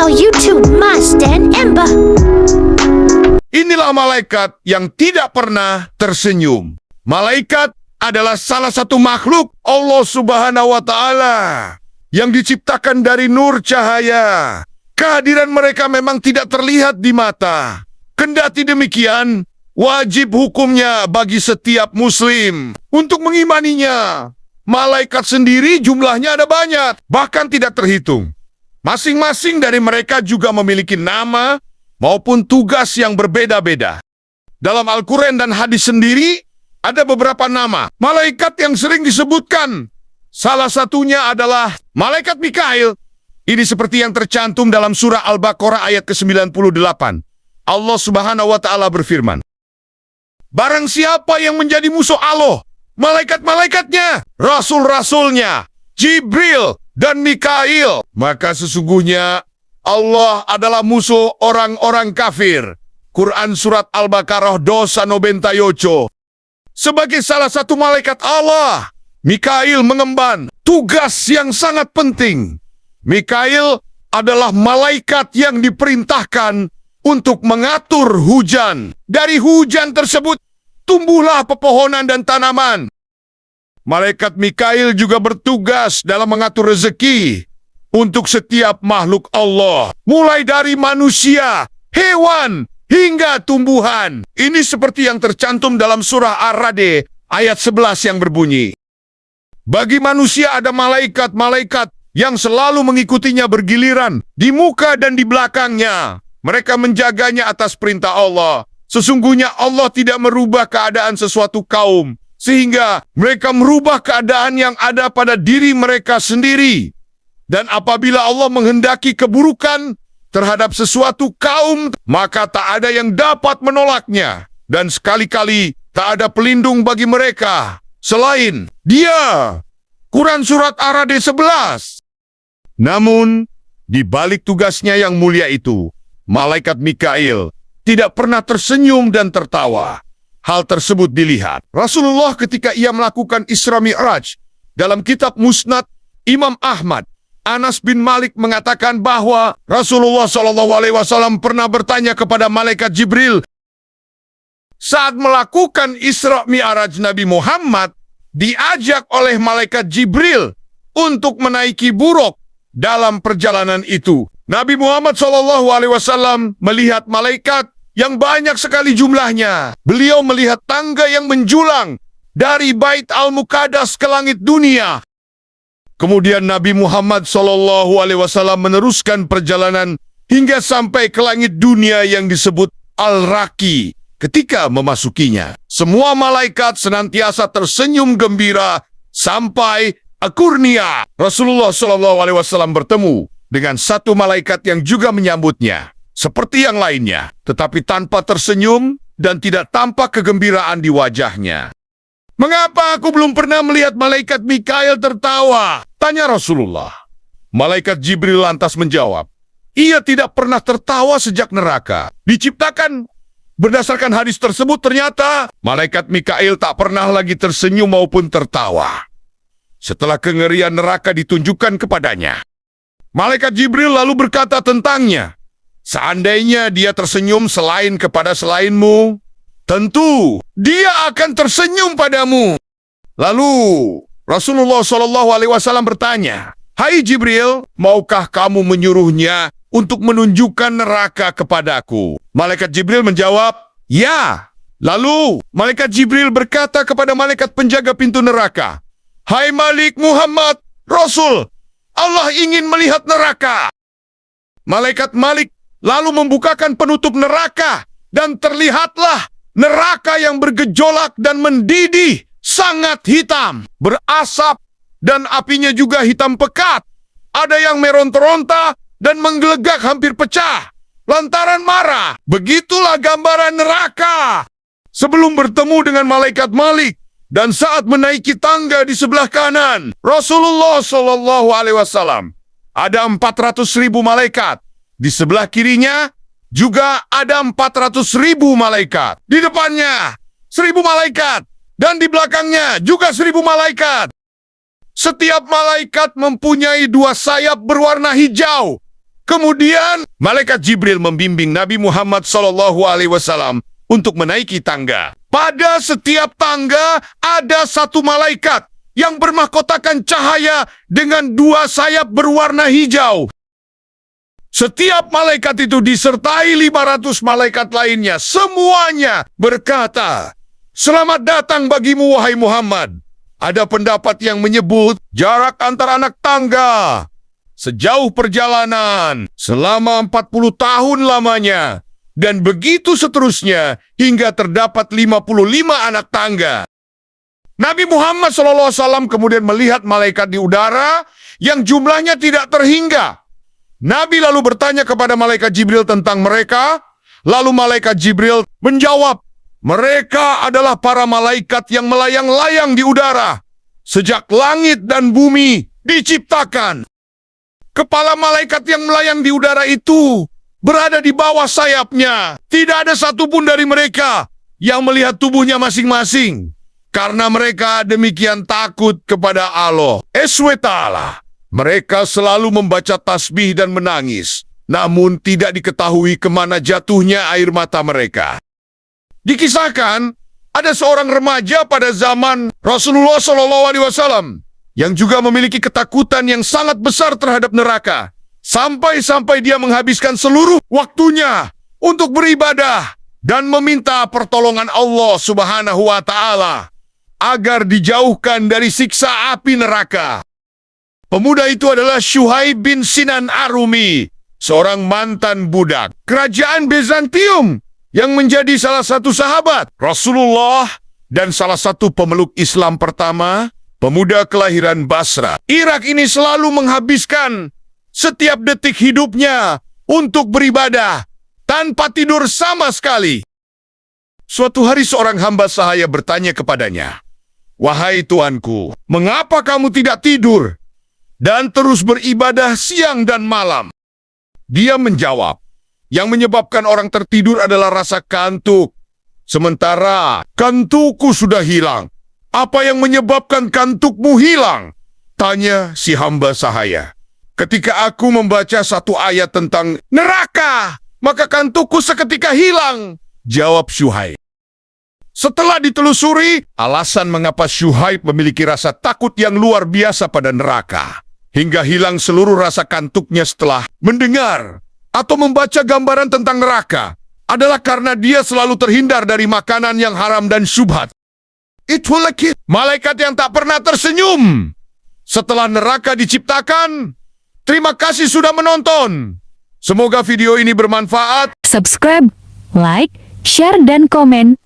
channel YouTube Mas dan Ember. Inilah malaikat yang tidak pernah tersenyum. Malaikat adalah salah satu makhluk Allah Subhanahu wa Ta'ala yang diciptakan dari nur cahaya. Kehadiran mereka memang tidak terlihat di mata. Kendati demikian, wajib hukumnya bagi setiap muslim untuk mengimaninya. Malaikat sendiri jumlahnya ada banyak, bahkan tidak terhitung. Masing-masing dari mereka juga memiliki nama maupun tugas yang berbeda-beda. Dalam Al-Quran dan hadis sendiri, ada beberapa nama malaikat yang sering disebutkan. Salah satunya adalah malaikat Mikail. Ini seperti yang tercantum dalam surah Al-Baqarah ayat ke-98. Allah Subhanahu wa Ta'ala berfirman, "Barang siapa yang menjadi musuh Allah, malaikat-malaikatnya, rasul-rasulnya, Jibril dan Mikail, maka sesungguhnya Allah adalah musuh orang-orang kafir." Quran surat Al-Baqarah dosa 98. Sebagai salah satu malaikat Allah, Mikail mengemban tugas yang sangat penting. Mikail adalah malaikat yang diperintahkan untuk mengatur hujan. Dari hujan tersebut, tumbuhlah pepohonan dan tanaman. Malaikat Mikail juga bertugas dalam mengatur rezeki untuk setiap makhluk Allah, mulai dari manusia, hewan, hingga tumbuhan. Ini seperti yang tercantum dalam surah Ar-Ra'd ayat 11 yang berbunyi, "Bagi manusia ada malaikat-malaikat yang selalu mengikutinya bergiliran di muka dan di belakangnya. Mereka menjaganya atas perintah Allah. Sesungguhnya Allah tidak merubah keadaan sesuatu kaum, sehingga mereka merubah keadaan yang ada pada diri mereka sendiri. Dan apabila Allah menghendaki keburukan terhadap sesuatu kaum, maka tak ada yang dapat menolaknya. Dan sekali-kali tak ada pelindung bagi mereka selain Dia." Quran surat Ar-Ra'd 11. Namun, di balik tugasnya yang mulia itu, malaikat Mikail tidak pernah tersenyum dan tertawa. Hal tersebut dilihat Rasulullah ketika ia melakukan Isra Mi'raj. Dalam kitab Musnad Imam Ahmad, Anas bin Malik mengatakan bahwa Rasulullah SAW pernah bertanya kepada malaikat Jibril. Saat melakukan Isra Mi'raj, Nabi Muhammad diajak oleh malaikat Jibril untuk menaiki buruk. Dalam perjalanan itu, Nabi Muhammad SAW melihat malaikat yang banyak sekali jumlahnya. Beliau melihat tangga yang menjulang dari Bait Al-Muqaddas ke langit dunia. Kemudian Nabi Muhammad SAW meneruskan perjalanan hingga sampai ke langit dunia yang disebut Al-Raqi. Ketika memasukinya, semua malaikat senantiasa tersenyum gembira sampai akhirnya Rasulullah SAW bertemu dengan satu malaikat yang juga menyambutnya seperti yang lainnya, tetapi tanpa tersenyum dan tidak tampak kegembiraan di wajahnya. "Mengapa aku belum pernah melihat malaikat Mikail tertawa?" tanya Rasulullah. Malaikat Jibril lantas menjawab, "Ia tidak pernah tertawa sejak neraka diciptakan." Berdasarkan hadis tersebut, ternyata malaikat Mikail tak pernah lagi tersenyum maupun tertawa setelah kengerian neraka ditunjukkan kepadanya. Malaikat Jibril lalu berkata tentangnya, "Seandainya dia tersenyum selain kepada selainmu, tentu dia akan tersenyum padamu." Lalu Rasulullah SAW bertanya, "Hai Jibril, maukah kamu menyuruhnya untuk menunjukkan neraka kepadaku?" Malaikat Jibril menjawab, "Ya." Lalu malaikat Jibril berkata kepada malaikat penjaga pintu neraka, "Hai Malik Muhammad, Rasul, Allah ingin melihat neraka." Malaikat Malik lalu membukakan penutup neraka, dan terlihatlah neraka yang bergejolak dan mendidih, sangat hitam, berasap, dan apinya juga hitam pekat. Ada yang meronta-ronta dan menggelegak hampir pecah lantaran marah. Begitulah gambaran neraka. Sebelum bertemu dengan malaikat Malik dan saat menaiki tangga di sebelah kanan Rasulullah SAW, ada 400.000 malaikat. Di sebelah kirinya juga ada 400.000 malaikat. Di depannya 1.000 malaikat. Dan di belakangnya juga 1.000 malaikat. Setiap malaikat mempunyai 2 sayap berwarna hijau Kemudian, malaikat Jibril membimbing Nabi Muhammad SAW untuk menaiki tangga. Pada setiap tangga ada satu malaikat yang bermahkotakan cahaya dengan dua sayap berwarna hijau. Setiap malaikat itu disertai 500 malaikat lainnya. Semuanya berkata, "Selamat datang bagimu, wahai Muhammad." Ada pendapat yang menyebut jarak antara anak tangga sejauh perjalanan selama 40 tahun lamanya. Dan begitu seterusnya hingga terdapat 55 anak tangga. Nabi Muhammad SAW kemudian melihat malaikat di udara yang jumlahnya tidak terhingga. Nabi lalu bertanya kepada malaikat Jibril tentang mereka. Lalu malaikat Jibril menjawab, "Mereka adalah para malaikat yang melayang-layang di udara sejak langit dan bumi diciptakan." Kepala malaikat yang melayang di udara itu berada di bawah sayapnya. Tidak ada satupun dari mereka yang melihat tubuhnya masing-masing, karena mereka demikian takut kepada Allah SWT. Mereka selalu membaca tasbih dan menangis, namun tidak diketahui kemana jatuhnya air mata mereka. Dikisahkan, ada seorang remaja pada zaman Rasulullah SAW yang juga memiliki ketakutan yang sangat besar terhadap neraka. Sampai-sampai dia menghabiskan seluruh waktunya untuk beribadah dan meminta pertolongan Allah Subhanahu wa Ta'ala agar dijauhkan dari siksa api neraka. Pemuda itu adalah Syuhaib bin Sinan Ar-Rumi, seorang mantan budak kerajaan Bizantium yang menjadi salah satu sahabat Rasulullah dan salah satu pemeluk Islam pertama, pemuda kelahiran Basra, Irak ini selalu menghabiskan setiap detik hidupnya untuk beribadah tanpa tidur sama sekali. Suatu hari seorang hamba sahaya bertanya kepadanya, "Wahai tuanku, mengapa kamu tidak tidur dan terus beribadah siang dan malam?" Dia menjawab, "Yang menyebabkan orang tertidur adalah rasa kantuk. Sementara kantukku sudah hilang." "Apa yang menyebabkan kantukmu hilang?" tanya si hamba sahaya. "Ketika aku membaca satu ayat tentang neraka, maka kantukku seketika hilang," jawab Syuhaib. Setelah ditelusuri, alasan mengapa Syuhaib memiliki rasa takut yang luar biasa pada neraka, hingga hilang seluruh rasa kantuknya setelah mendengar atau membaca gambaran tentang neraka, adalah karena dia selalu terhindar dari makanan yang haram dan syubhat. Itulah malaikat yang tak pernah tersenyum. Setelah neraka diciptakan, terima kasih sudah menonton. Semoga video ini bermanfaat. Subscribe, like, share, dan komen